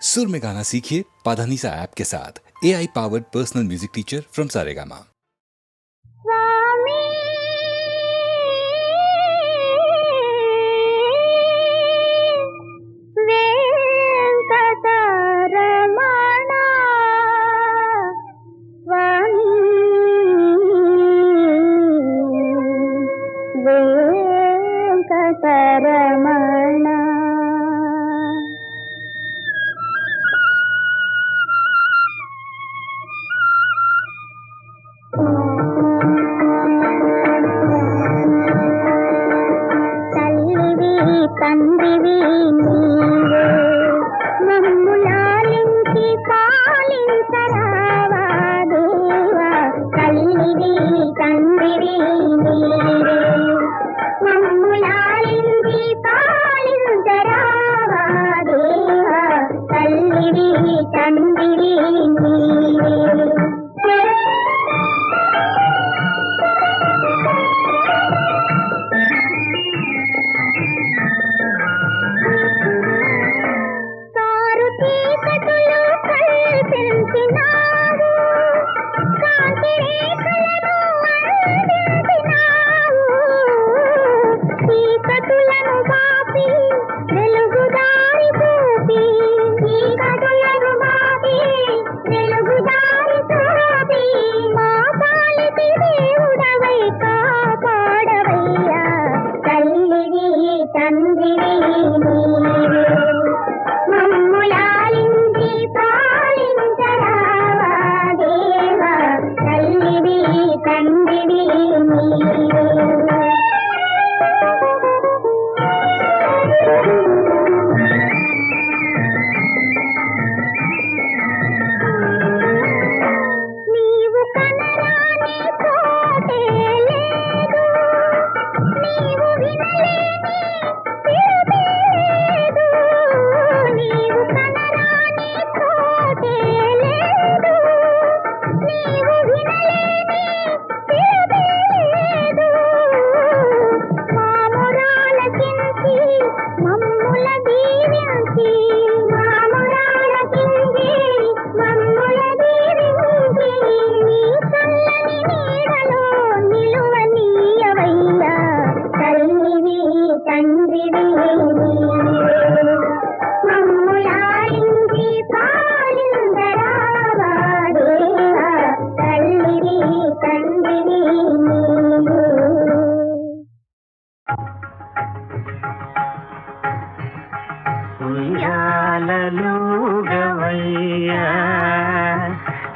सुर में गाना सीखिए पाधानीसा ऐप के साथ AI powered personal music teacher from Saregama. తండ్రివి నీవే మమ్ములాలించి పాలించరావా దేవా తల్లివి తండ్రివి నీవే మమ్ములాలించి పాలించరావా దేవా తల్లివి తండ్రివి నీవే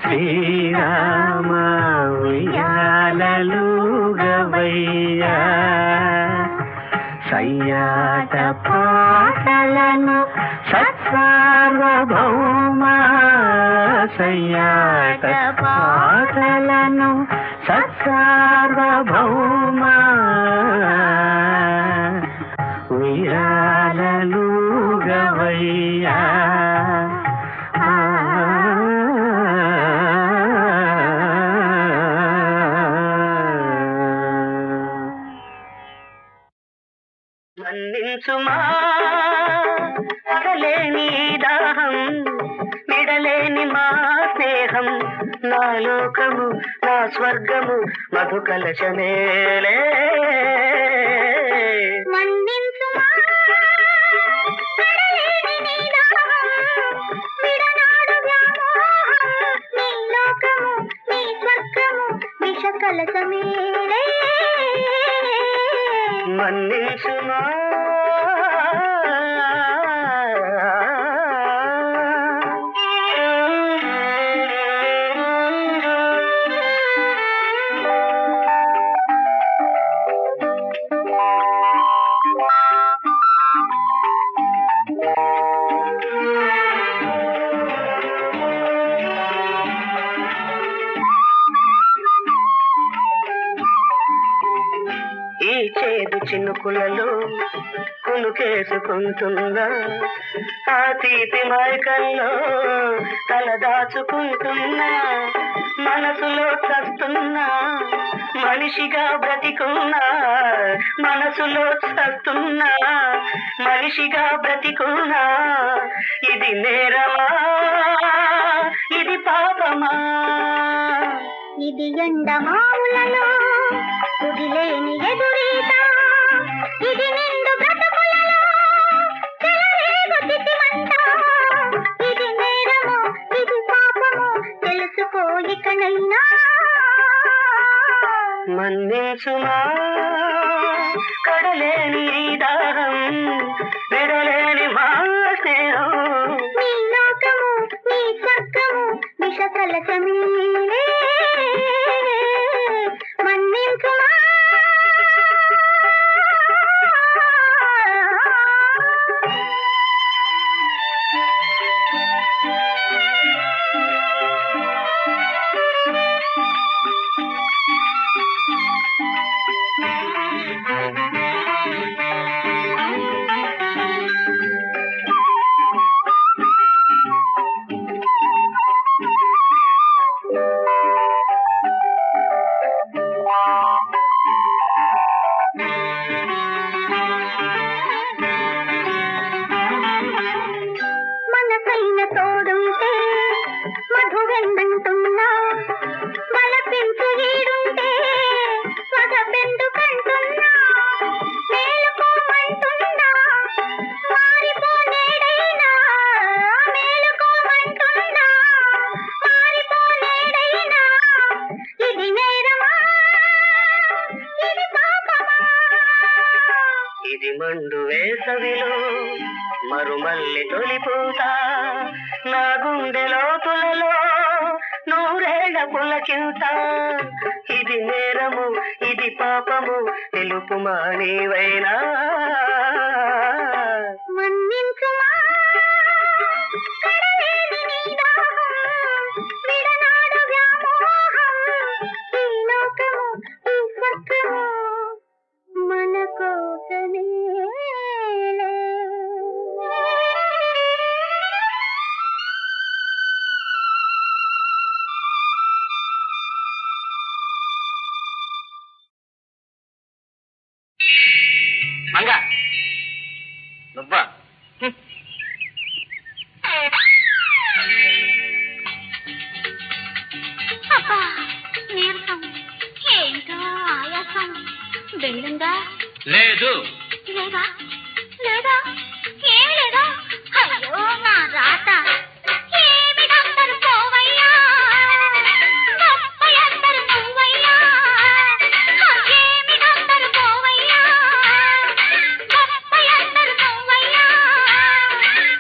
శ్రీరామ ఉయ్యాలలుగవయ్యా సయ్యాట పాటలను సత్సార్వభౌమా సయ్యాట పాటలను సత్సార్వభౌమా ఉయ్యాలలుగవయ్యా మన్నించుమా కలేని దాహం విడలేని మా స్నేహం నా లోకము నా స్వర్గము మధు కలశమేలే మన్నించుమా కలేని నీ దాహం విడనాడు వ్యామోహం నీ లోకము నీ స్వర్గము విష కలశమేలే మన్నించుమా ఈ చేదు చినుకులలో కునుకేసుకుంటుందా ఆ తీపి మైకల్లో తల దాచుకుంటున్నా మనసులో చస్తూ చూస్తున్నా మనిషిగా బ్రతికున్నా మనసులో చస్తున్నా మనిషిగా బ్రతికున్నా ఇది నేరమా ఇది పాపమా ఇది ఎండమావులలో కుదిలేని ఎదురీత ఇది నిండు బ్రతుకులలో చెలరేగు తితిమంట ఇది నేరమో ఇది పాపమో తెలుసుకో ఇకనైనా మన్నించుమా కడలేని ఈ దాహం విడలేని మా స్నేహం నీ లోకము నీ స్వర్గము విష కలశమీలే మన్నించుమా మనసైన తోడుంటే మధువెందంటున్నా బలపించు ఈడుంటే సగబెందుకంటున్నా మేలుకోమంటున్నా మారిపోనేడైనా మేలుకోమంటున్నా మారిపోనేడైనా ఇది నేరమా ఇది పాపమా ఇది మండు వేసవిలో మరుమల్లి తొలిపూత నా గుండె లోతులలో నూరేళ్ల పులకింత ఇది నేరము ఇది పాపము తెలుపుమా నీవైనా మన్నించుమా కడలేని నీ దాహం విడనాడు వ్యామోహం ఈ లోకము ఈ స్వర్గము మన కోసమేలే మంగ నువ్వా అబ్బా నీరసం ఏంటో ఆయాసం బెల్లంగా లేదు లేదా లేదా ఏమి లేదా అయ్యో నా రాత ఏమి డాక్టర్ పోవయ్యా గొప్ప ఎందరు నువ్వయ్యా ఏమి డాక్టర్ పోవయ్యా గొప్ప ఎందరు నువ్వయ్యా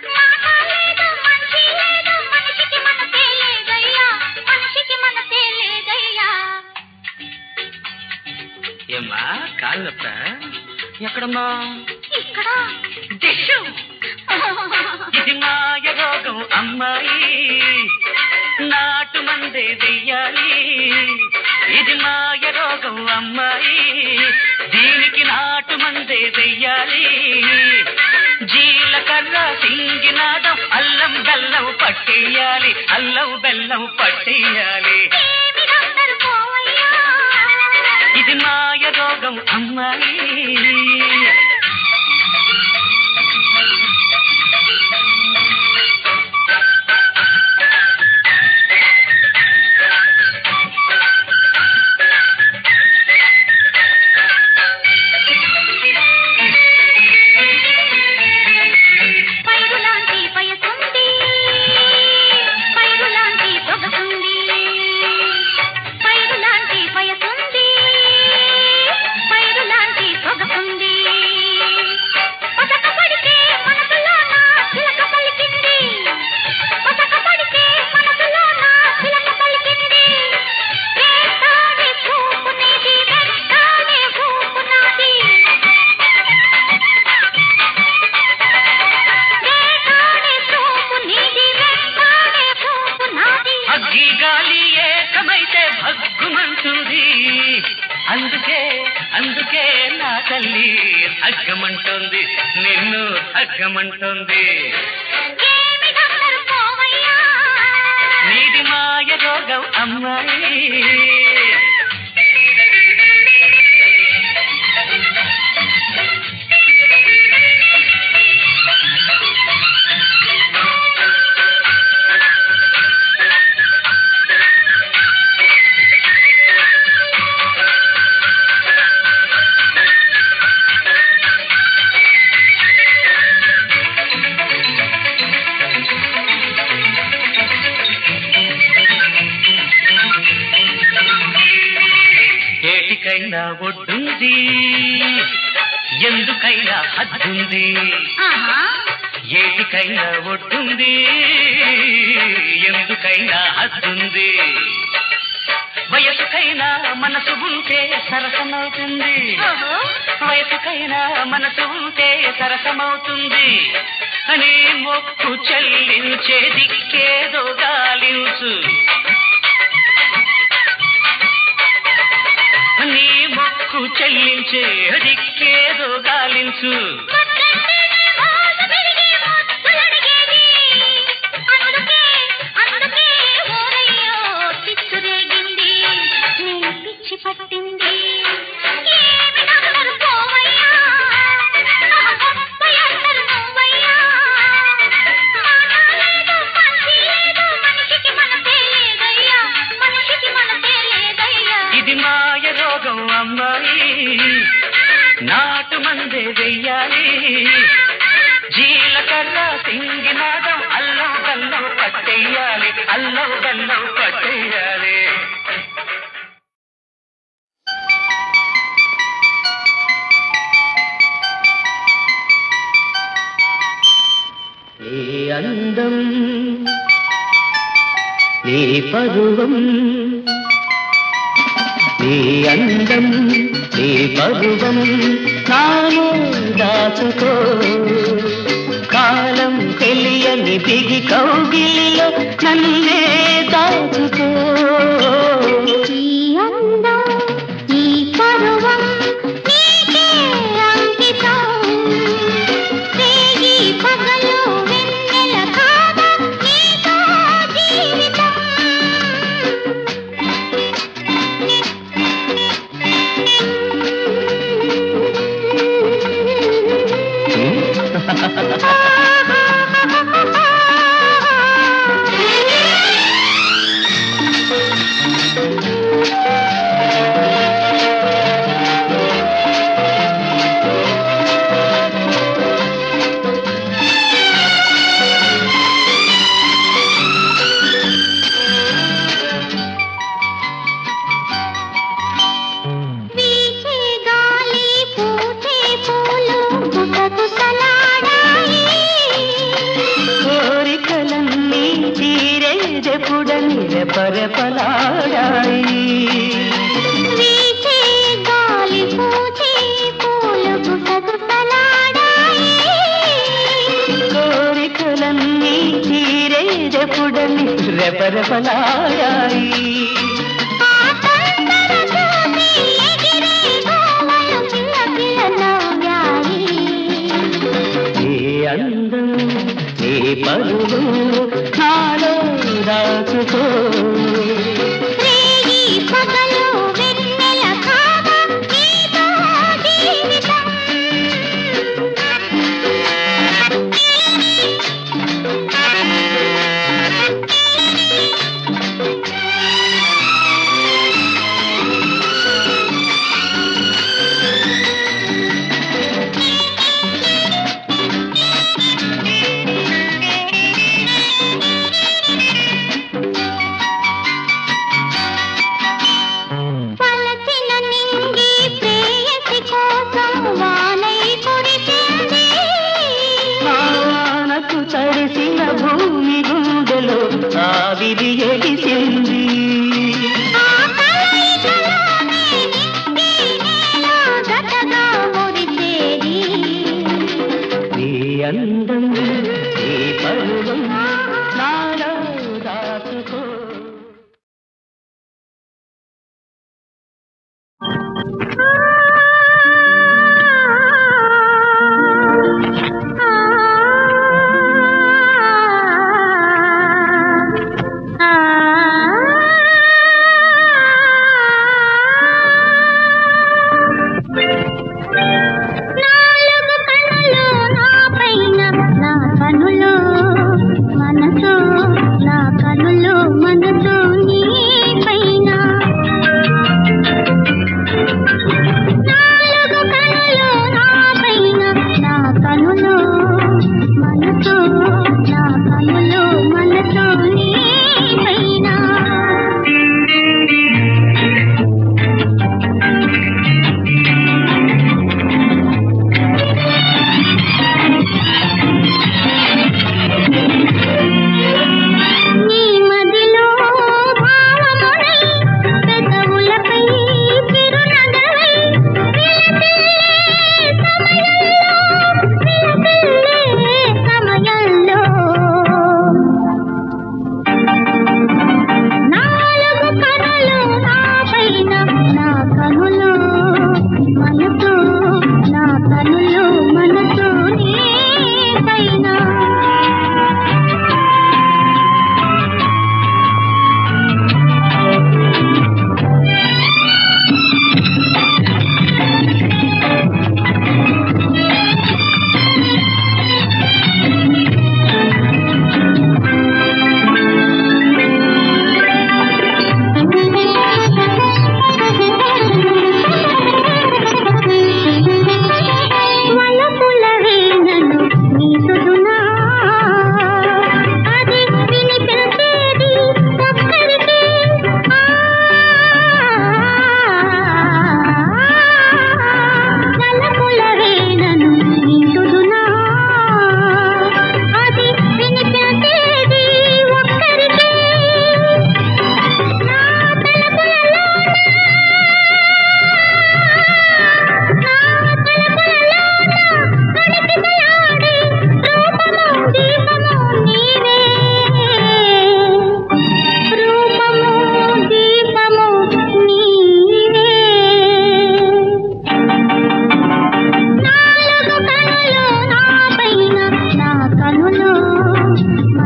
మాట లేదు మనిషి లేదు మనిషికి మనసే లేదయ్యా మనిషికి మనసే లేదయ్యా ఏమ్మా కాలు నొప్ప ఎక్కడమ్మా ఇక్కడ దిష్షు. ఇది మాయ రోగం అమ్మాయి నాటు మందే వెయ్యాలి ఇది మాయ రోగం అమ్మాయి దీనికి నాటు మందే వెయ్యాలి జీలకర్ర సింగినాదం అల్లం బెల్లం పట్టేయాలి అల్లం బెల్లం పట్టేయాలి ఏమి డాక్టర్ పోవయ్యా ఇది మాయ రోగం అమ్మాయి పైరులాంటి పయసుంది పైరులాంటి సొగసుంది పైరులాంటి పయసుంది పైరులాంటి సొగసుంది పసక పడితే మనసులోన చిలక పలికింది పసక పడితే మనసులోన చిలక పలికింది వేటాడే చూపు నీది వెంటాడే చూపు నాది అగ్గి గాలి ఏకమైతే భగ్గుమంటుంది అందుకే అందుకే నా తల్లి అగ్గమంటుంది నిన్ను అగ్గమంటుంది నీది మాయ రోగం అమ్మాయి ఏటికైనా ఒడ్డుంది ఎందుకైనా హద్దుంది ఆహా ఏటికైనా ఒడ్డుంది ఎందుకైనా హద్దుంది వయసుకైనా మనసు ఉంటే సరసమవుతుంది ఓహో వయసుకైనా మనసు ఉంటే సరసమవుతుంది అని మొక్కు చెల్లించే దిక్కేదో గాలించు నీ మొక్కు చెల్లించే దిక్కేదో గాలించు పట్టింది ఏమి నమ్మరు పోవయ్యా నా గొప్ప ఎన్నరు నువ్వయ్యా మానలేదు మంచి లేదు మనిషికి మనసే లేదయ్యా మనిషికి మనసే లేదయ్యా ఇది మాయ రోగం అమ్మాయి నాటు మందే వెయ్యాలి జీలకర్ర సింగినాదం అల్లం బెల్లం పట్టేయాలి అల్లం బెల్లం పట్టేయాలి నీ అందం నీ పరువం నీ అందం నీ పరువం నాలో దాచుకో కాలం తెలియని బిగి కౌగిలిలో నన్నే దాచుకో ఈ అందం ఈ పరువం నీకే అంకితం రేగి పగలు వెన్నెల కాదా నీతో జీవితం వీచే గాలి పూచే పూలు గుసగుసలాడాయి కోరికలన్నీ తీరేదెప్పుడని రెపరెపలాడాయి వీచే గాలి పూచే పూలు గుసగుసలాడాయి కోరికలన్నీ తీరేదెప్పుడని రెపరెపలాడాయి ఆ తొందర చూసి ఎగిరే గోవలు పిల్ల పిల్ల నవ్వాయి నీ అందం నీ పరువు నాలో దాచుకో రేగి పగలు వెన్నెల కాదా నీతో జీవితం పలచిన నింగి ప్రేయసి కోసం వానై కురిసింది మానకు తడిసిన భూమి గుండెలో ఆవిరి ఎగిసింది ఆ కలయికలోనే నింగి నేల గతగా మురిసేది నీ అందం నీ పరువం నాలో దాచుకో ఆ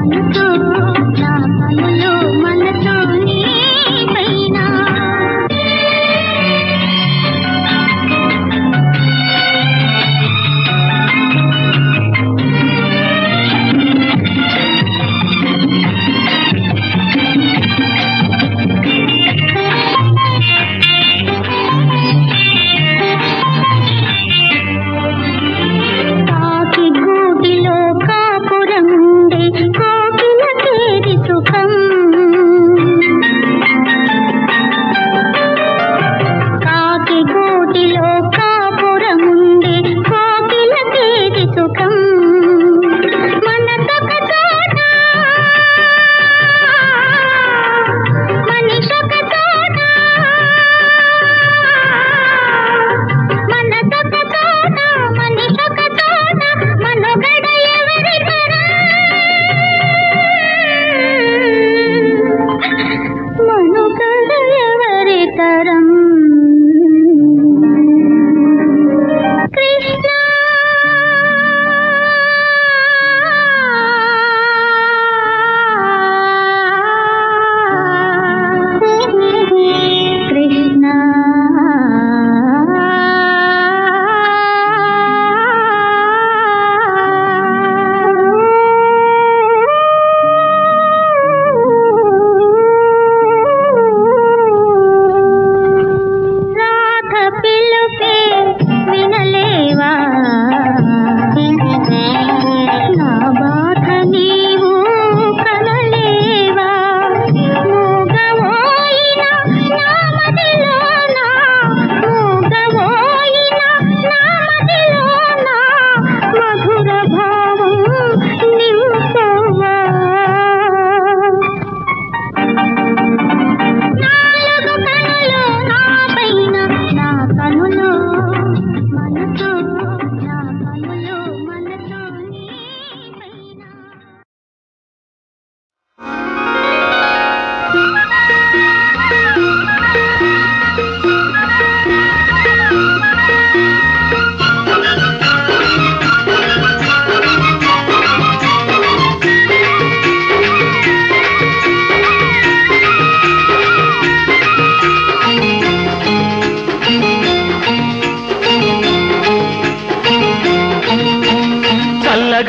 మనసు నా కనులు మనసు నీ పైన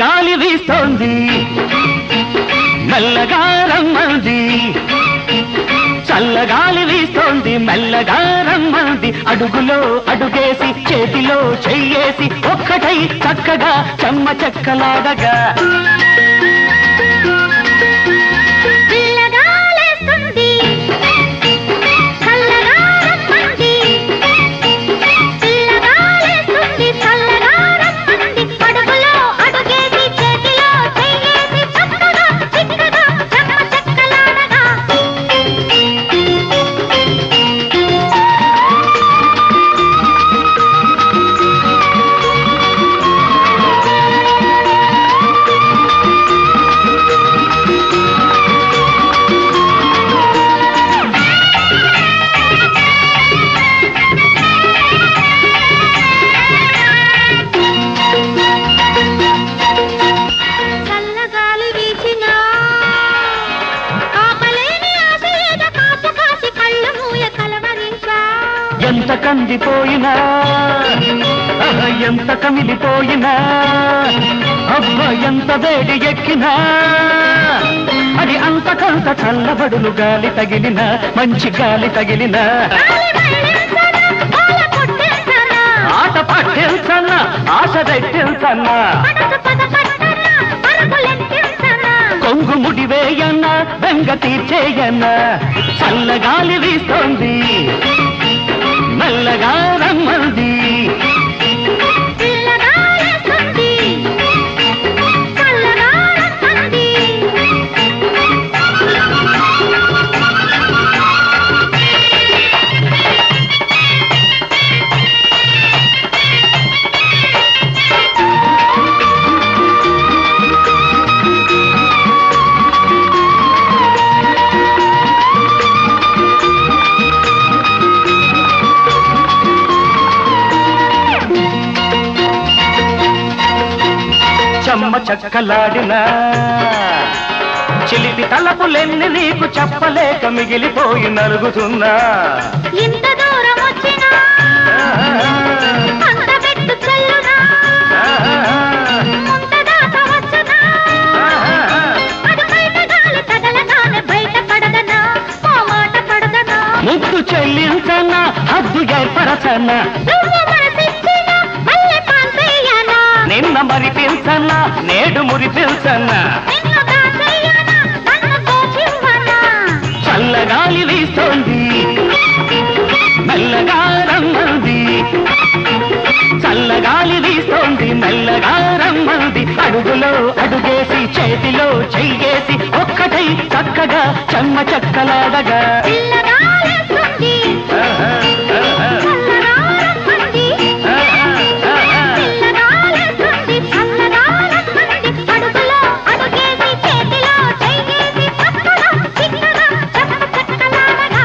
గాలి వీస్తోంది మెల్లగా రమ్మంది చల్లగాలి వీస్తోంది మెల్లగా రమ్మంది అడుగులో అడుగేసి చేతిలో చెయ్యేసి ఒక్కటై చక్కగా చెమ్మ చెక్కలాడగా ఎంత కందిపోయినా ఎంత కమిలిపోయినా అబ్బ ఎంత వేడి ఎక్కినా అది అంతకంత చల్లబడులు గాలి తగిలిన మంచి గాలి తగిలిన ఆట పట్టెల్సన్నా ఆశ పెట్టెల్సన్నా కొంగు ముడివేయన్నా బెంగ తీర్చేయన్నా చల్లగాలి వీస్తోంది మెల్లగా రమ్మంది చెమ్మ చక్కలాడినా చిలిపి తలపులెన్ని నీకు చెప్పలేక మిగిలిపోయి నలుగుతున్నా. ఇంత దూరం వచ్చినా అంత పెట్టు చల్లునా ముంత దాకా వచ్చునా అది బయట గాలి తగలగానే బయట పడదనా ఓ మాట పడదనా ముద్దు చెల్లించన్నా హద్దు ఏర్పరచన్నా నువ్వు మనసిచ్చినా మళ్ళీ పాల్చేయనా నిన్న మరిపించన్నా నేడు మురిపించన్నా నిన్ను దాచేయనా నన్ను దోచివ్వనా చల్లగాలి వీస్తోంది మెల్లగా రమ్మంది చల్లగాలి వీస్తోంది మెల్లగా రమ్మంది అడుగులో అడుగేసి చేతిలో చెయ్యేసి ఒక్కటై చక్కగా చెమ్మ చక్కలాడగా పిల్లగాలేస్తుంది చల్లగా రమ్మంది పిల్లగాలేస్తుంది చల్లగా రమ్మంది అడుగులో అడుగేసి చేతిలో చెయ్యేసి చక్కగా చిక్కగా చెమ్మ చక్కలాడగా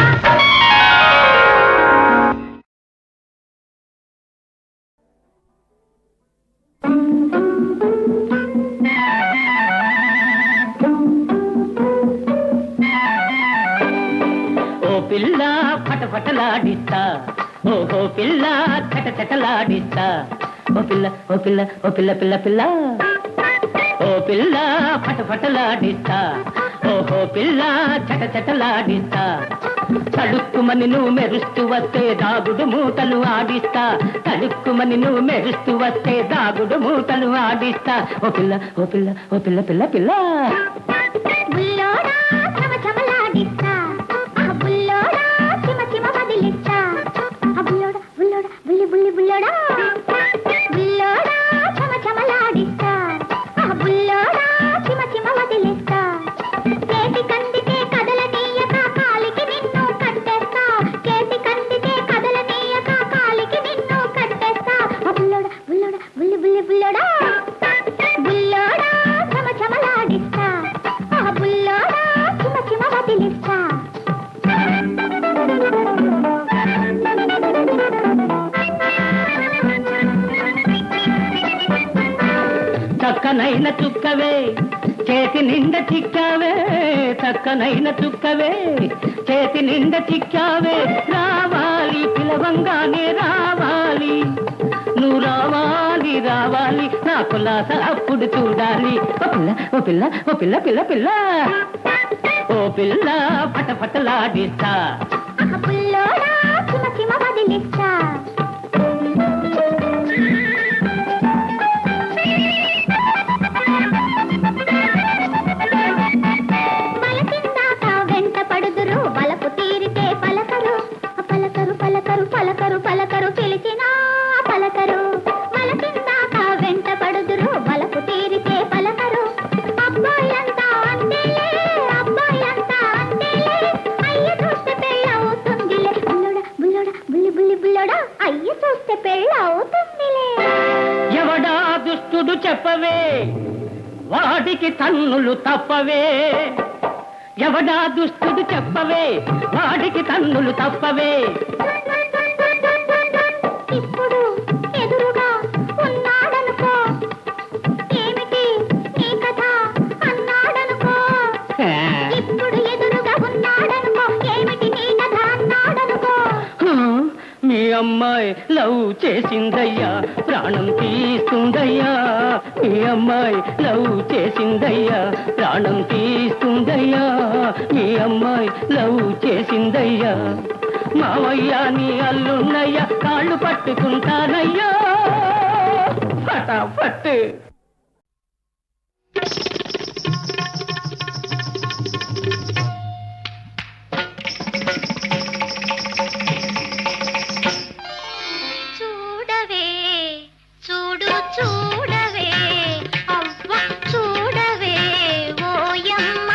ఓ పిల్ల ఫటఫటలాడిస్తా ఓహో పిల్ల చటచటలాడిస్తా ఓ పిల్ల ఓ పిల్ల ఓ పిల్ల పిల్ల పిల్ల ఓ పిల్ల ఫటఫటలాడిస్తా ఓహో పిల్ల చటచటలాడిస్తా తడుక్కుమని నువ్వు మెరుస్తూ వస్తే దాగుడు మూతలు ఆడిస్తా తడుక్కుమని నువ్వు మెరుస్తూ వస్తే దాగుడు మూతలు ఆడిస్తా ఓ పిల్ల ఓ పిల్ల ఓ పిల్ల పిల్ల పిల్ల బుల్లోడా చమ చమలాడిస్తా ఆ బుల్లోడా చిమ చిమ వదిలిస్తా ఆ బుల్లోడా బుల్లోడా బుల్లి బుల్లి బుల్లోడా బుల్లోడా చమ చమలాడిస్తా ఆ బుల్లోడా చిమ చిమ వదిలిస్తా చేతి కందితే కదలనీయక కాలికి నిన్ను కట్టేస్తా చేతి కందితే కదలనీయక కాలికి నిన్ను కట్టేస్తా ఆ బుల్లోడా బుల్లోడా బుల్లి బుల్లి బుల్లోడా బుల్లోడా చమ చమలాడిస్తా ఆ బుల్లోడా చిమ చిమ వదిలిస్తా చక్కనైన చుక్కవే చేతి నిండా చిక్కావే చక్కనైన చుక్కవే చేతి నిండా చిక్కావే రావాలి పిలవంగానే రావాలి నువ్వు రావాలి రావాలి నా కులాస అప్పుడు చూడాలి ఓ పిల్ల ఓ పిల్ల ఓ పిల్ల పిల్ల పిల్ల ఓ పిల్ల పటపటలాడిస్తా ఆ బుల్లోడా చిమ చిమ వదిలిస్తా బలసిందాక వెంట పడుదురు బలపు తీరితే పలకరు పలకరు పలకరు పలకరు పలకరు పిలిచినా పలకరు బలసిందాక వెంట పడుదురు బలపు తీరితే పలకరు అబ్బాయిలంతా అంతేలే అబ్బాయిలంతా అంతేలే అయ్య చూస్తే పెళ్ళవుతుందిలే బుల్లోడా బుల్లోడా బుల్లి బుల్లి బుల్లోడా అయ్య చూస్తే పెళ్ళవుతుందిలే ఎవడా దుష్టుడు చెప్పవే వాడికి తన్నులు తప్పవే ఎవడా దుష్టుడు చెప్పవే వాడికి తన్నులు తప్పవే ఇప్పుడు ఎదురుగా ఉన్నాడనుకో ఏమిటి నీ కథ అన్నాడనుకో ఇప్పుడు ఎదురుగా ఉన్నాడనుకో ఏమిటి నీ కథ అన్నాడనుకో మీ అమ్మాయి లవ్ చేసిందయ్యా ప్రాణం తీస్తుందయ్యా మీ అమ్మాయి లవ్ చేసిందయ్యా ప్రాణం తీస్తుందయ్యా మీ అమ్మాయి లవ్ చేసిందయ్యా మావయ్య నీ అల్లున్నయ్యా కాళ్ళు పట్టుకుంటానయ్యా ఫటాఫట్ చూడవే చూడు చూడవే అవ్వ చూడవే ఓయమ్మ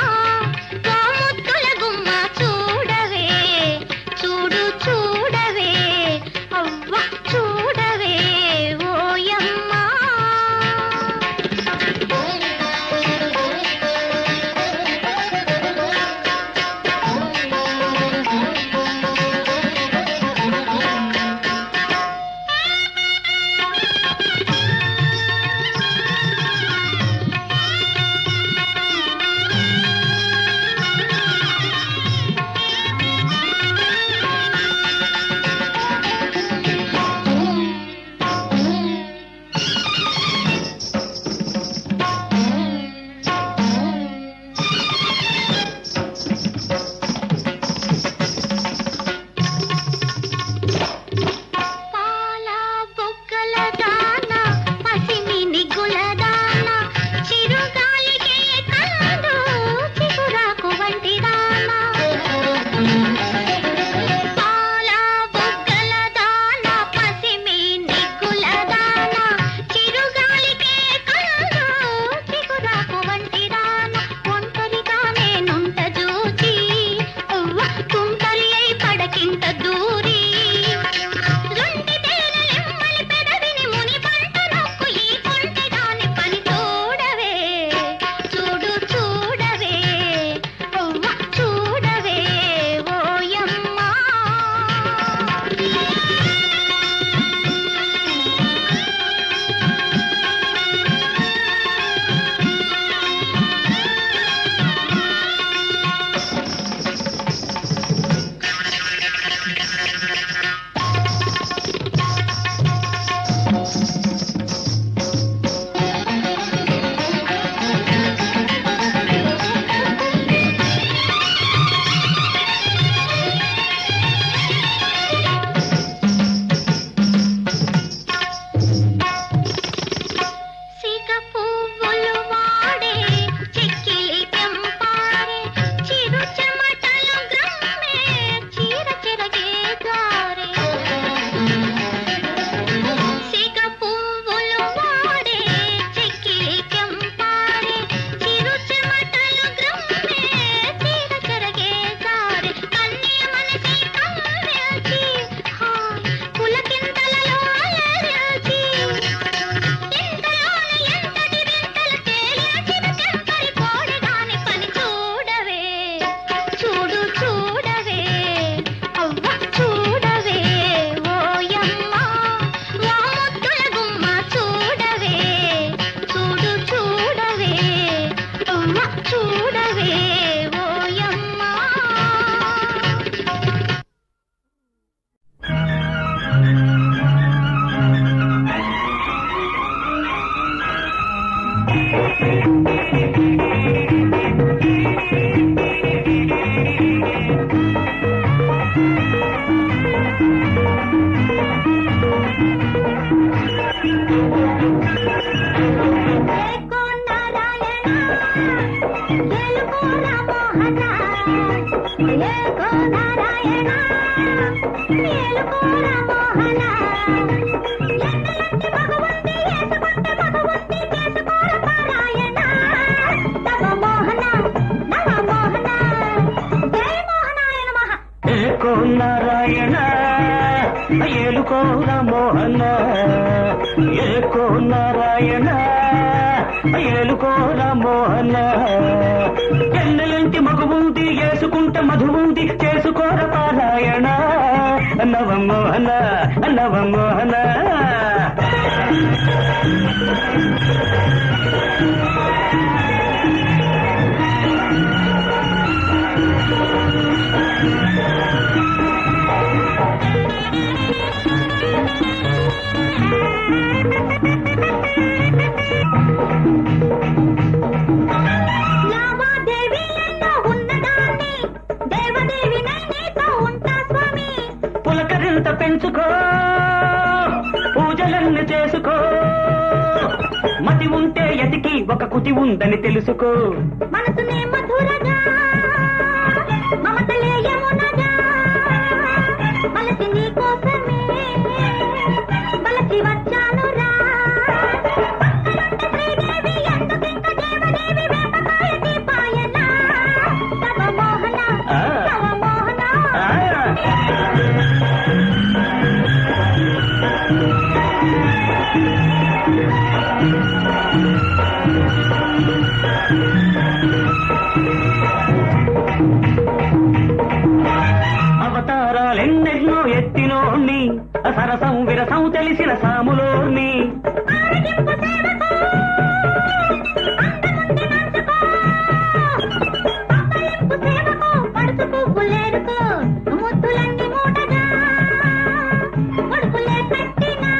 ఓ ముద్దుల గుమ్మ చూడవే చూడు చూడవే అవ్వ చూడవే ఓయమ్మ రామోహన ఏకో నారాయణ ఏలుకో రామోహన ఎన్నెలంటి భగవంతి ఏసుకుంటే భగవంతి చేసుకోర పారాయణ నవ మోహన జయ మోహనాయ నమః ఏకో నారాయణ ఏలుకో రామోహన ఏకో నారాయణ ఏలుకో రామోహన ఎన్నెలంటి మగువుంది చేసుకుంటే మధువుంది చేసుకోర పారాయణ నవమోహన నవమోహన లావాదేవి ఎన్నో ఉన్నదాన్ని దేవదేవినై నీతో ఉంటా స్వామి పులకరింత పెంచుకో పూజలన్నీ చేసుకో మతి ఉంటే ఎతికి ఒక కుతి ఉందని తెలుసుకో మనసునే మధురగా మమతలే యమునగా మలసి నీ కోసమే బలసి వచ్చాను రా శ్రీదేవి ఎందుకింక దేవదేవి వేపకాయ దీపాయన నవ మోహన నవ మోహన అవతారాలెన్నెన్నో ఎత్తినోణ్ణి సరసం విరసం తెలిసిన సాములోని ఆరగింపు సేవకు అందముంది మనసుకో పంపలింపు సేవకు పడుచు పువ్వులేరుకో ముద్దులన్నీ మూటగా కొడుకులే పెట్టినా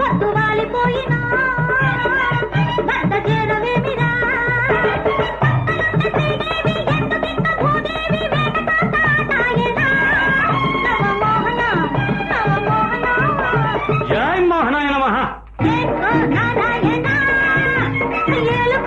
కొద్దు వాలిపోయినా భర్త చేరవేమిరా శ్రీదేవి ఎందుకింక భూదేవి వేటకాటాయనా నవ మోహన జై మోహనాయ నమః ఏకో నారాయణ ఏలు